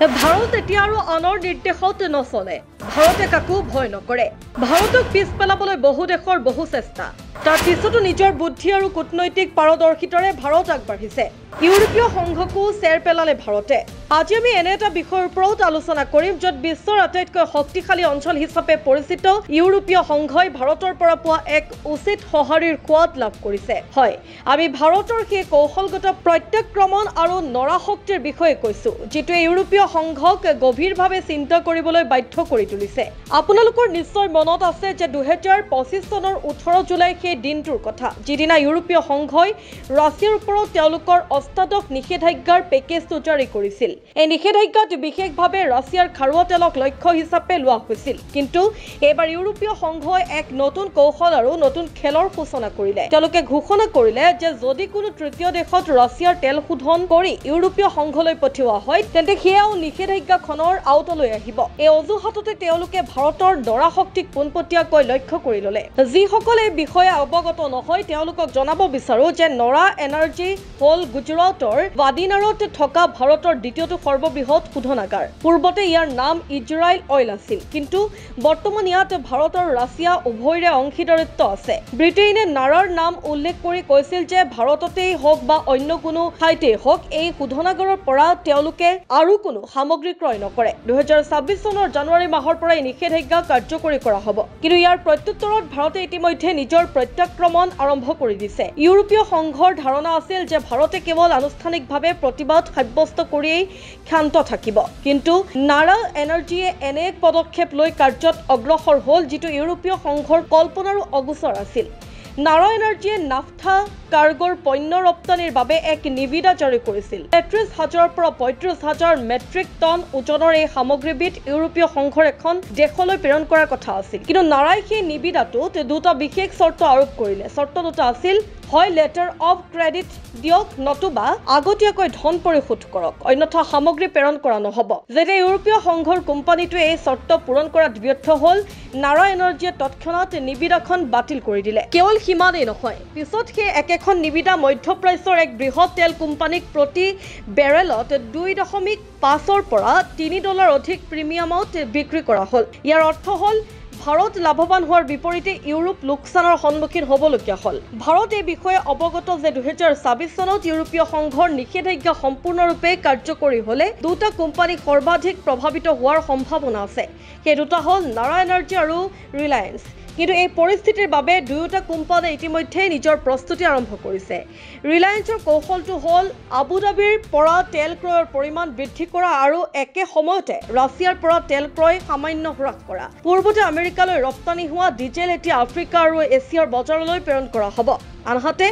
ভাৰত এতিয়া আৰু আনৰ নিৰ্দেশত নচলে। ভাৰতে কাকো ভয় নকৰে। ভাৰতক পিছ পেলাবলৈ বহু দেশৰ বহু চেষ্টা। তাৰ পিছতো নিজৰ বুদ্ধি আৰু কূটনৈতিক পাৰদৰ্শিতাৰে ভাৰত আগবাঢ়িছে। ইউৰোপীয় সংঘকো চেৰ পেলালে ভাৰতে। আজি আমি এনে এটা বিষয়ৰ ওপৰত আলোচনা কৰিম য'ত বিশ্বৰ আটাইতকৈ শক্তিশালী অঞ্চল হিচাপে পৰিচিত ইউৰোপীয় সংঘই ভাৰতৰ পৰা পোৱা এক উচিত সঁহাৰিৰ সোৱাদ লাভ কৰিছে। হয়, আমি ভাৰতৰ সেই কৌশলগত প্ৰত্যাক্ৰমণ আৰু নৰাশক্তিৰ বিষয়ে কৈছো, যিটোৱে ইউৰোপীয় সংঘক গভীৰভাৱে চিন্তা কৰিবলৈ বাধ্য কৰি তুলিছে। আপোনালোকৰ নিশ্চয় মনত আছে যে 2025 চনৰ 18 জুলাই সেই দিনটোৰ কথা, যিদিনা ইউৰোপীয় সংঘই ৰাছিয়াৰ ওপৰত তেওঁলোকৰ অষ্টাদশ নিষেধাজ্ঞাৰ পেকেজটো জাৰি কৰিছিল। এই নিষেধাজ্ঞাত বিশেষভাৱে ৰাছিয়াৰ খাৰুৱা তেলক লক্ষ্য হিচাপে লোৱা হৈছিল। কিন্তু এইবাৰ ইউৰোপীয় সংঘই এক নতুন কৌশল আৰু নতুন খেলৰ সূচনা কৰিলে। তেওঁলোকে ঘোষণা কৰিলে যে যদি কোনো তৃতীয় দেশত ৰাছিয়াৰ তেল শোধন কৰি ইউৰোপীয় সংঘলৈ পঠিওৱা হয়, তেন্তে সেয়াও নিষেধাজ্ঞাখনৰ আওতালৈ আহিব। এই অজুহাততে তেওঁলোকে ভাৰতৰ নৰাশক্তিক পোনপটীয়াকৈ লক্ষ্য কৰি ল'লে। যিসকলে এই বিষয়ে অৱগত নহয় তেওঁলোকক জনাব বিচাৰো যে নৰা এনাৰ্জি হ'ল গুজৰাটৰ ৱাদিনাৰত থকা ভাৰতৰ দ্বিতীয়টো সৰ্ববৃহৎ শোধনাগাৰ। পূৰ্বতে ইয়াৰ নাম ইজৰাইল অইল আছিল, কিন্তু বৰ্তমান ইয়াত ভাৰত আৰু ৰাছিয়া উভয়ৰে অংশীদাৰিত্ব আছে। ব্ৰিটেইনে নাৰাৰ নাম উল্লেখ কৰি কৈছিল যে ভাৰততেই হওক বা অন্য কোনো ঠাইতেই হওক এই শোধনাগাৰৰ পৰা তেওঁলোকে আৰু কোনো সামগ্ৰী ক্ৰয় নকৰে। 2026 চনৰ জানুৱাৰী মাহৰ পৰা এই নিষেধাজ্ঞা কাৰ্যকৰী কৰা হ'ব। কিন্তু ইয়াৰ প্ৰত্যুত্তৰত ভাৰতে ইতিমধ্যে নিজৰ প্ৰত্যাক্ৰমণ আৰম্ভ কৰি দিছে। ইউৰোপীয় সংঘৰ ধাৰণা আছিল যে ভাৰতে কেৱল আনুষ্ঠানিকভাৱে প্ৰতিবাদ সাব্যস্ত কৰিয়েই ক্ষান্ত থাকিব। কিন্তু নাৰা এনাৰ্জিয়ে এনে এক পদক্ষেপ লৈ কাৰ্যত অগ্ৰসৰ হ'ল যিটো ইউৰোপীয় সংঘৰ কল্পনাৰো অগোচৰ আছিল। নাৰা এনাৰ্জিয়ে নাফথা কাৰ্গোৰ পণ্য ৰপ্তানিৰ বাবে এক নিবিদা জাৰি কৰিছিল। 33,000 পৰা 35,000 মেট্ৰিক টন ওজনৰ এই সামগ্ৰীবিধ ইউৰোপীয় সংঘৰ এখন দেশলৈ প্ৰেৰণ কৰাৰ কথা আছিল। কিন্তু নাৰাই সেই নিবিদাটোত দুটা বিশেষ চৰ্ত আৰোপ কৰিলে। চৰ্ত দুটা আছিল, হয় লেটাৰ অফ ক্ৰেডিট দিয়ক, নতুবা আগতীয়াকৈ ধন পৰিশোধ কৰক, অন্যথা সামগ্ৰী প্ৰেৰণ কৰা নহ'ব। যেতিয়া ইউৰোপীয় সংঘৰ কোম্পানীটোৱে এই চৰ্ত পূৰণ কৰাত ব্যৰ্থ হ'ল, নাৰা এনাৰ্জিয়ে তৎক্ষণাত নিবিদাখন বাতিল কৰি দিলে। কেৱল সিমানেই নহয়, পিছত সেই একেখন নিবিদা মধ্যপ্ৰাচ্যৰ এক বৃহৎ তেল কোম্পানীক প্ৰতি বেৰেলত 2.5 পৰা $3 অধিক প্ৰিমিয়ামত বিক্ৰী কৰা হ'ল। ইয়াৰ অৰ্থ হ'ল ভাৰত লাভৱান হোৱাৰ বিপৰীতে ইউৰোপ লোকচানৰ সন্মুখীন হ'বলগীয়া হ'ল। ভাৰত এই বিষয়ে অৱগত যে 2026 চনত ইউৰোপীয় সংঘৰ নিষেধাজ্ঞা সম্পূৰ্ণৰূপে কাৰ্যকৰী হ'লে দুটা কোম্পানী সৰ্বাধিক প্ৰভাৱিত হোৱাৰ সম্ভাৱনা আছে। সেই দুটা হ'ল নাৰা এনাৰ্জি আৰু ৰিলায়েন্স। কিন্তু এই পৰিস্থিতিৰ বাবে দুয়োটা কোম্পানীয়ে ইতিমধ্যে নিজৰ প্ৰস্তুতি আৰম্ভ কৰিছে। ৰিলায়েন্সৰ কৌশলটো হ'ল আবুধাবিৰ পৰা তেল ক্ৰয়ৰ পৰিমাণ বৃদ্ধি কৰা আৰু একে সময়তে ৰাছিয়াৰ পৰা তেল ক্ৰয় সামান্য হ্ৰাস কৰা। পূৰ্বতে আমেৰিকালৈ ৰপ্তানি হোৱা ডিজেল এতিয়া আফ্ৰিকা আৰু এছিয়াৰ বজাৰলৈ প্ৰেৰণ কৰা হ'ব। আনহাতে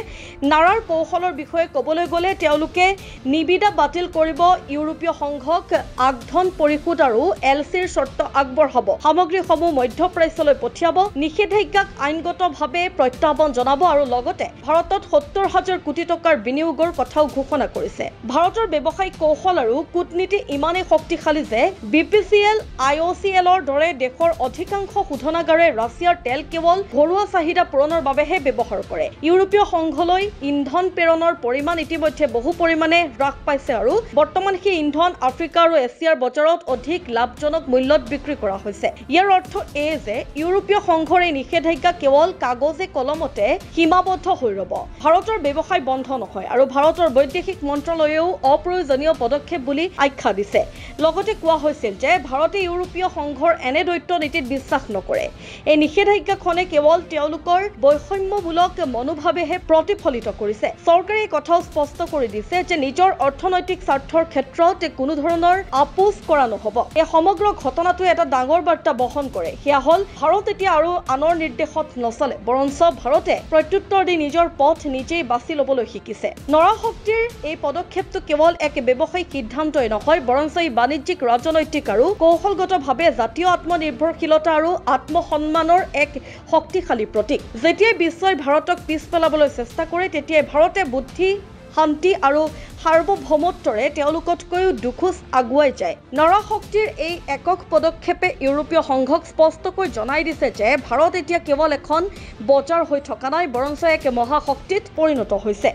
নাৰাৰ কৌশলৰ বিষয়ে ক'বলৈ গ'লে তেওঁলোকে নিবিদা বাতিল কৰিব, ইউৰোপীয় সংঘক আগধন পৰিশোধ আৰু LCৰ চৰ্ত আগবঢ়াব, সামগ্ৰীসমূহ মধ্যপ্ৰাচ্যলৈ পঠিয়াব, নিষেধাজ্ঞাক আইনগতভাৱে প্ৰত্যাহ্বান জনাব আৰু লগতে ভাৰতত 70,000 কোটি টকাৰ বিনিয়োগৰ কথাও ঘোষণা কৰিছে। ভাৰতৰ ব্যৱসায়িক কৌশল আৰু কূটনীতি ইমানেই শক্তিশালী যে BPCL, IOCLৰ দৰে দেশৰ অধিকাংশ শোধনাগাৰে ৰাছিয়াৰ তেল কেৱল ঘৰুৱা চাহিদা পূৰণৰ বাবেহে ব্যৱহাৰ কৰে। ইউৰোপীয় সংঘলৈ ইন্ধন প্ৰেৰণৰ পৰিমাণ ইতিমধ্যে বহু পৰিমাণে হ্ৰাস পাইছে আৰু বৰ্তমান সেই ইন্ধন আফ্ৰিকা আৰু এছিয়াৰ বজাৰত অধিক লাভজনক মূল্যত বিক্ৰী কৰা হৈছে। ইয়াৰ অৰ্থ এই যে ইউৰোপীয় সংঘৰ এই নিষেধাজ্ঞা কেৱল কাগজে কলমতে সীমাবদ্ধ হৈ ৰ'ব। ভাৰতৰ ব্যৱসায় বন্ধ নহয় আৰু ভাৰতৰ বৈদেশিক মন্ত্ৰালয়েও অপ্ৰয়োজনীয় পদক্ষেপ বুলি আখ্যা দিছে। লগতে কোৱা হৈছিল যে ভাৰতে ইউৰোপীয় সংঘৰ এনে দ্বৈত নীতিত বিশ্বাস নকৰে। এই নিষেধাজ্ঞাখনে কেৱল তেওঁলোকৰ বৈষম্যমূলক মনোভাৱেহে প্ৰতিফলিত কৰিছে। চৰকাৰে এই কথাও স্পষ্ট কৰি দিছে যে নিজৰ অৰ্থনৈতিক স্বাৰ্থৰ ক্ষেত্ৰত কোনো ধৰণৰ আপোচ কৰা নহ'ব। এই সমগ্ৰ ঘটনাটোৱে এটা ডাঙৰ বাৰ্তা বহন কৰে। সেয়া হ'ল ভাৰত এতিয়া আৰু আনৰ নিৰ্দেশত নচলে, বৰঞ্চ ভাৰতে প্ৰত্যুত্তৰ দি নিজৰ পথ নিজেই বাছি ল'বলৈ শিকিছে। নৰাশক্তিৰ এই পদক্ষেপটো কেৱল এক ব্যৱসায়িক সিদ্ধান্তই নহয়, বৰঞ্চ ই বাণিজ্যিক, ৰাজনৈতিক আৰু কৌশলগতভাৱে জাতীয় আত্মনিৰ্ভৰশীলতা আৰু আত্মসন্মানৰ এক শক্তিশালী প্ৰতীক। যেতিয়াই বিশ্বই ভাৰতক পিছ পেলাবলৈ চেষ্টা কৰে, তেতিয়াই ভাৰতে বুদ্ধি, শান্তি আৰু সাৰ্বভৌমত্বৰে তেওঁলোকতকৈও দুখোজ আগুৱাই যায়। নৰাশক্তিৰ এই একক পদক্ষেপে ইউৰোপীয় সংঘক স্পষ্টকৈ জনাই দিছে যে ভাৰত এতিয়া কেৱল এখন বজাৰ হৈ থকা নাই, বৰঞ্চ এক মহাশক্তিত পৰিণত হৈছে।